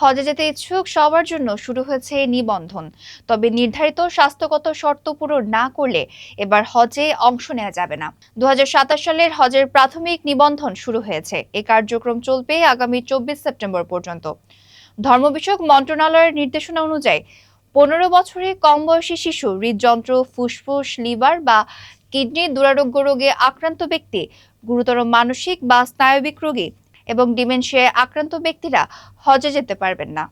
হজে যেতে ইচ্ছুক সবার জন্য শুরু হয়েছে নিবন্ধন। তবে নির্ধারিত স্বাস্থ্যগত শর্ত পূরণ না করলে এবার হজে অংশ নেওয়া যাবে না। ২০২৭ সালের হজের প্রাথমিক নিবন্ধন শুরু হয়েছে। এই কার্যক্রম চলবে আগামী ২৪ সেপ্টেম্বর পর্যন্ত। ধর্ম বিষয়ক মন্ত্রণালয়ের নির্দেশনা অনুযায়ী ১৫ বছরের কম বয়সী শিশু, হৃদযন্ত্র, ফুসফুস, লিভার বা কিডনি দুরারোগ্য রোগে আক্রান্ত ব্যক্তি, গুরুতর মানসিক বা স্নায়বিক রোগী এবং ডিমেনশিয়ায় আক্রান্ত ব্যক্তিরা হজে যেতে পারবেন না।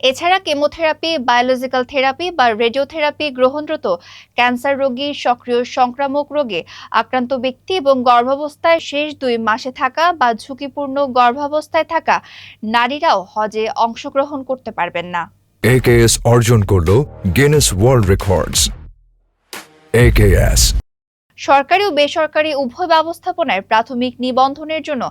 এছাড়া কেমোথেরাপি, বায়োলজিক্যাল থেরাপি বা রেডিওথেরাপি গ্রহণরত ক্যান্সার রোগী, সক্রিয় সংক্রামক রোগে আক্রান্ত ব্যক্তি এবং গর্ভাবস্থায় শেষ ২ মাসে থাকা বা ঝুঁকিপূর্ণ গর্ভাবস্থায় থাকা নারীরাও হজে অংশগ্রহণ করতে পারবেন না। AKS অর্জন করল গিনেস ওয়ার্ল্ড রেকর্ডস। AKS সরকারি ও বেসরকারি উভয় ব্যবস্থাপনায় প্রাথমিক নিবন্ধনের জন্য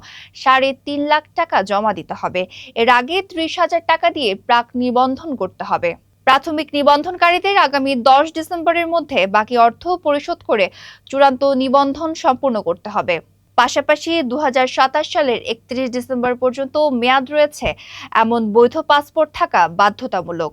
৩.৫ লাখ টাকা জমা দিতে হবে। এর আগে ৩০,০০০ টাকা দিয়ে প্রাক নিবন্ধন করতে হবে। প্রাথমিক নিবন্ধনকারীদের আগামী ১০ ডিসেম্বরের মধ্যে বাকি অর্থ পরিশোধ করে চূড়ান্ত নিবন্ধন সম্পূর্ণ করতে হবে। পাশাপাশি ২০২৭ সালের ৩১ ডিসেম্বর পর্যন্ত মেয়াদ রয়েছে এমন বৈধ পাসপোর্ট থাকা বাধ্যতামূলক।